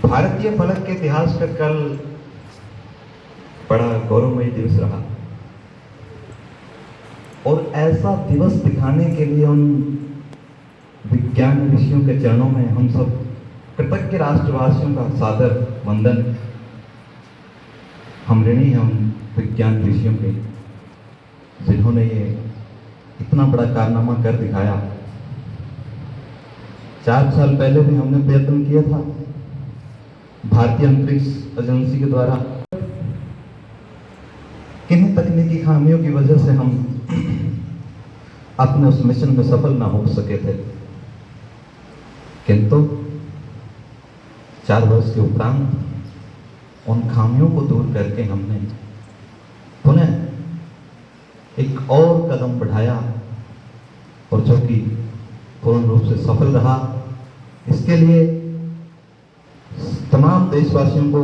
भारतीय फलक के इतिहास का कल बड़ा गौरवमयी दिवस रहा और ऐसा दिवस दिखाने के लिए उन विज्ञान ऋषियों के चरणों में हम सब कृतज्ञ राष्ट्रवासियों का सादर वंदन। हम ऋणी हैं उन विज्ञान ऋषियों के जिन्होंने ये इतना बड़ा कारनामा कर दिखाया। 4 साल पहले भी हमने प्रयत्न किया था भारतीय अंतरिक्ष एजेंसी के द्वारा। किन्हीं तकनीकी खामियों की वजह से हम अपने उस मिशन में सफल ना हो सके थे, किंतु 4 वर्ष के उपरांत उन खामियों को दूर करके हमने पुनः एक और कदम बढ़ाया और जो कि पूर्ण रूप से सफल रहा। इसके लिए तमाम देशवासियों को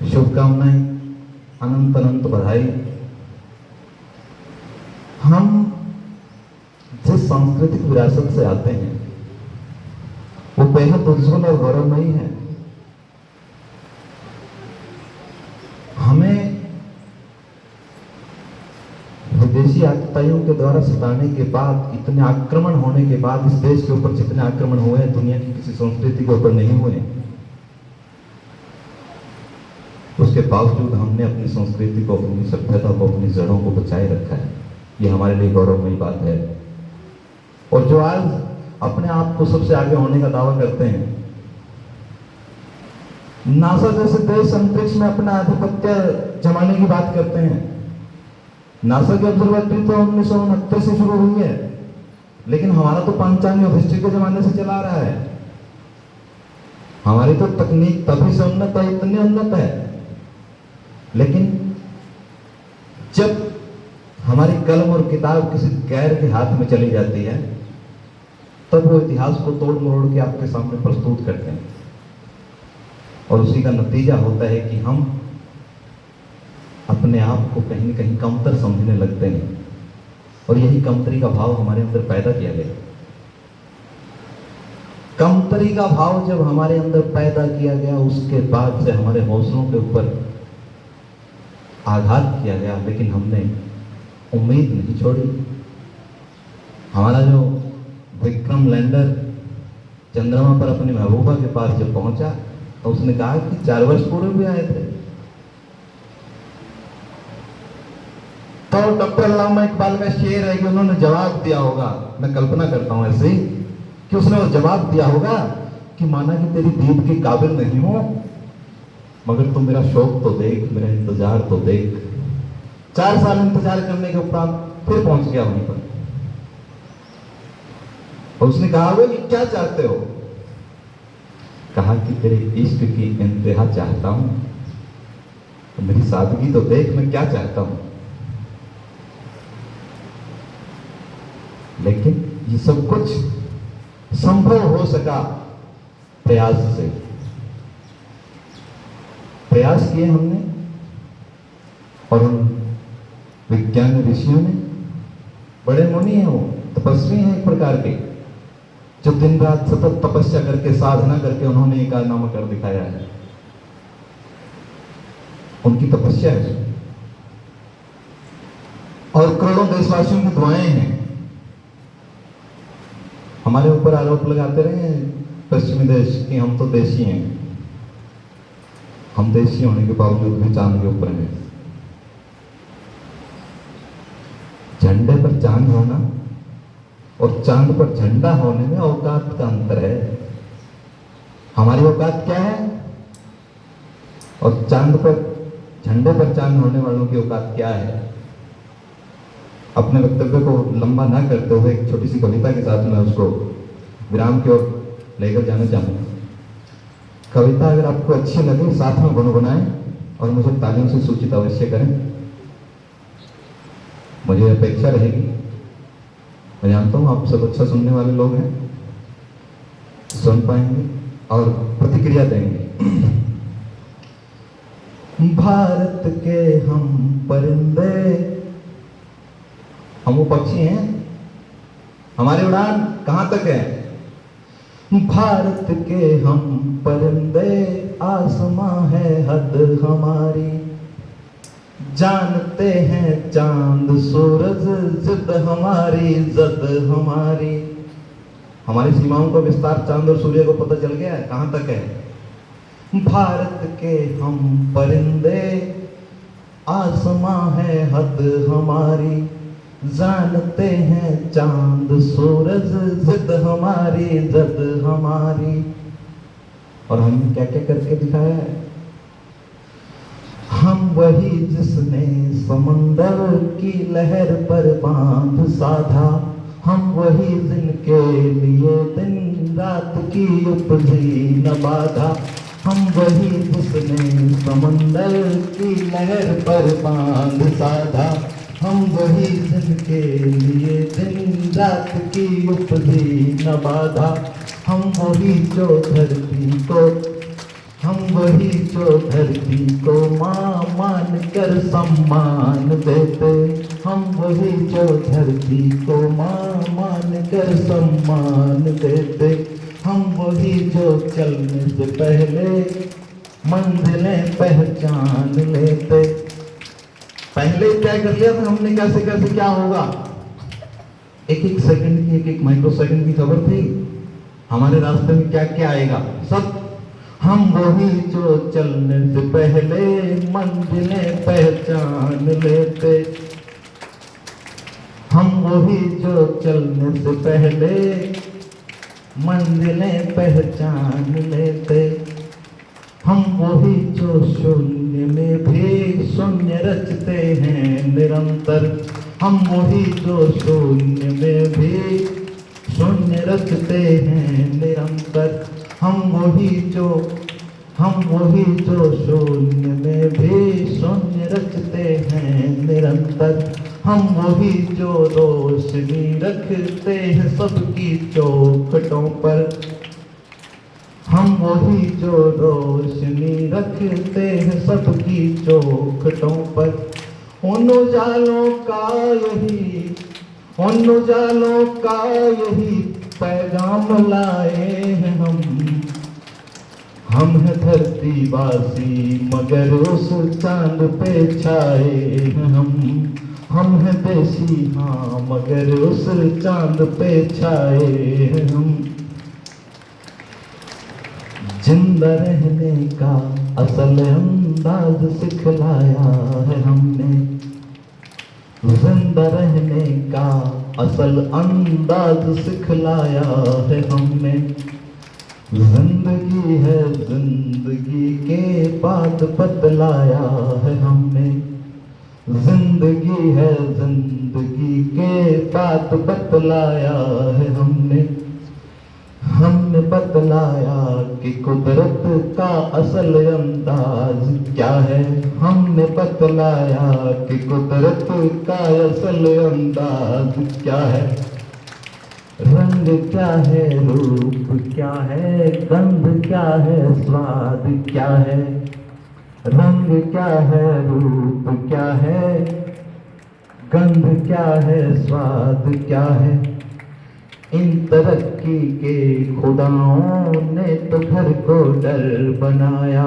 शुभकामनाएं, अनंत अनंत बधाई। हम जिस सांस्कृतिक विरासत से आते हैं वो बेहद उज्ज्वल और गौरवमयी है। हमें विदेशी आतताइयों के द्वारा सताने के बाद, इतने आक्रमण होने के बाद, इस देश के ऊपर जितने आक्रमण हुए हैं दुनिया की किसी संस्कृति के ऊपर नहीं हुए, उसके बावजूद हमने अपनी संस्कृति को, अपनी सभ्यता को, अपनी जड़ों को बचाए रखा है। ये हमारे लिए गौरवमयी बात है। और जो आज अपने आप को सबसे आगे होने का दावा करते हैं, नासा जैसे देश अंतरिक्ष में अपना आधिपत्य जमाने की बात करते हैं। नासा की ऑब्जर्वेटरी तो 1969 से शुरू हुई है, लेकिन हमारा तो पांचांग युधिष्ठिर के जमाने से चला रहा है। हमारी तो तकनीक तभी से उन्नत है, इतनी उन्नत है, लेकिन जब हमारी कलम और किताब किसी गैर के हाथ में चली जाती है तब वो इतिहास को तोड़ मरोड़ के आपके सामने प्रस्तुत करते हैं और उसी का नतीजा होता है कि हम अपने आप को कहीं न कहीं कमतर समझने लगते हैं और यही कमतरी का भाव हमारे अंदर पैदा किया गया। कमतरी का भाव जब हमारे अंदर पैदा किया गया, उसके बाद से हमारे हौसलों के ऊपर आघात किया गया, लेकिन हमने उम्मीद नहीं छोड़ी। हमारा जो विक्रम लैंडर चंद्रमा पर अपनी महबूबा के पास जब पहुंचा तो उसने कहा कि 4 वर्ष पूर्व भी आए थे। तो डॉक्टर अल्लामा इकबाल का शेर है कि उन्होंने जवाब दिया होगा, मैं कल्पना करता हूं ऐसे ही, कि उसने वो जवाब दिया होगा कि माना कि तेरी दीद के काबिल नहीं हो, मगर तू मेरा शौक तो देख, मेरा इंतजार तो देख। 4 साल इंतजार करने के उपरांत फिर पहुंच गया वहीं पर और उसने कहा हुआ कि क्या चाहते हो? कहा कि तेरे इश्क की इंतहा चाहता हूं, तो मेरी सादगी तो देख, मैं क्या चाहता हूं। लेकिन ये सब कुछ संभव हो सका प्रयास से। प्रयास किए हमने और उन विज्ञान ऋषियों ने, बड़े मुनि हैं, वो तपस्वी हैं एक प्रकार के, जो दिन रात सतत तपस्या करके, साधना करके उन्होंने ये कारनामा कर दिखाया है। उनकी तपस्या है और करोड़ों देशवासियों की दुआएं हैं। हमारे ऊपर आरोप लगाते रहे पश्चिमी देश कि हम तो देशी हैं। हम देशी होने के बावजूद भी चांद के ऊपर हैं। झंडे पर चांद होना और चांद पर झंडा होने में औकात का अंतर है। हमारी औकात क्या है और चांद पर, झंडे पर चांद होने वालों की औकात क्या है? अपने वक्तव्य को लंबा ना करते हुए एक छोटी सी कविता के साथ मैं उसको विराम की ओर लेकर जाना चाहूंगा। कविता अगर आपको अच्छी लगे साथ में गुनगुनाएं और मुझे तालियों से सूचित अवश्य करें। मुझे अपेक्षा रहेगी, मैं जानता हूं आप सब अच्छा सुनने वाले लोग हैं, सुन पाएंगे और प्रतिक्रिया देंगे। भारत के हम परिंदे, हम वो पक्षी हैं, हमारी उड़ान कहां तक है? भारत के हम परिंदे, आसमां है हद हमारी। जानते हैं चांद सूरज, जिद हमारी जद हमारी। हमारी सीमाओं का विस्तार चांद और सूर्य को पता चल गया है, कहां तक है। भारत के हम परिंदे, आसमां है हद हमारी। जानते हैं चांद सूरज, जिद हमारी जद हमारी। और हमने क्या क्या करके दिखाया है। हम वही जिसने समंदर की लहर पर बांध साधा। हम वही जिनके लिए दिन रात की उपजी न बाधा। हम वही जिसने समंदर की लहर पर बांध साधा। हम वही जिनके लिए दिन रात की उपजी न बाधा। हम वही जो धरती को, हम वही जो धरती को माँ मान कर सम्मान देते। हम वही जो धरती को माँ मान कर सम्मान देते। हम वही जो चलने से पहले मंजिलें पहचान लेते। पहले ही तय कर लिया था हमने कैसे कैसे क्या होगा। एक एक सेकंड की, एक एक माइक्रो सेकंड की खबर थी हमारे रास्ते में क्या क्या आएगा सब। हम वही जो चलने से पहले मंजिलें पहचान लेते। हम वही जो चलने से पहले मंजिलें पहचान लेते। हम वही जो शून्य में भी शून्य रचते हैं निरंतर। हम वही जो शून्य में भी शून्य रचते हैं निरंतर। हम वही जो शून्य में भी शून्य रचते हैं निरंतर। हम वही जो रोशनी रखते हैं सबकी चौखटों पर। हम वही जो रोशनी रखते हैं सबकी चौखटों पर। उन उजालों का यही पैगाम लाए हैं हम। हम हैं धरतीवासी मगर उस चांद पे छाए हैं हम। हम हैं देसी हाँ मगर उस चांद पे छाए हैं हम। जिंदा रहने का असल अंदाज सिखलाया है हमने। जिंदा रहने का असल अंदाज सिखलाया है हमने। जिंदगी है जिंदगी के बाद बतलाया है हमने। जिंदगी है जिंदगी के बाद बतलाया है हमने। हमने बतलाया कि कुदरत का असल अंदाज क्या है। हमने बतलाया कि कुदरत का असल अंदाज क्या है। रंग क्या है, रूप क्या है, गंध क्या है, स्वाद क्या है। रंग क्या है, रूप क्या है, गंध क्या है, स्वाद क्या है। इन तरक्की के खुदाओं ने तो घर को डर बनाया।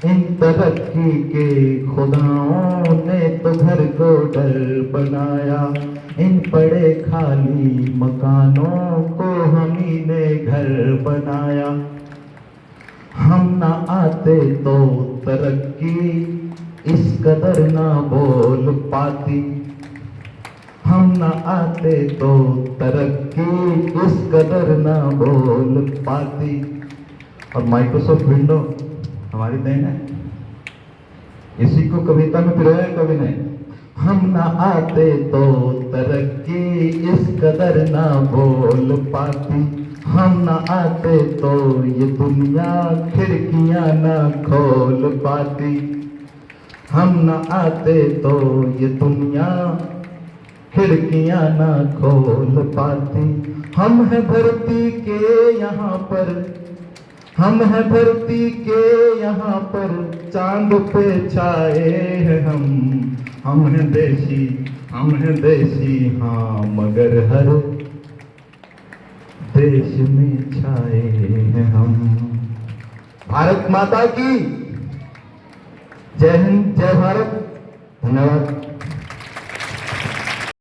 इन तरक्की के खुदाओं ने तो घर को डर बनाया। इन पड़े खाली मकानों को हमही ने घर बनाया। हम ना आते तो तरक्की इस कदर ना बोल पाती। हम ना आते तो तरक्की इस कदर ना बोल पाती। और माइक्रोसॉफ्ट विंडो हमारी देन है, इसी को कविता में पिरोया कवि ने। हम ना आते तो तरक्की इस कदर ना बोल पाती। हम ना आते तो ये दुनिया खिड़कियां ना खोल पाती। हम ना आते तो ये दुनिया खिड़कियां ना खोल पाती। हम हैं धरती के यहाँ पर, हम हैं धरती के यहाँ पर, चांद पे छाए हैं हम। हम हैं देसी हाँ मगर हर देश में छाए हैं हम। भारत माता की जय हिंद, जय भारत। धन्यवाद।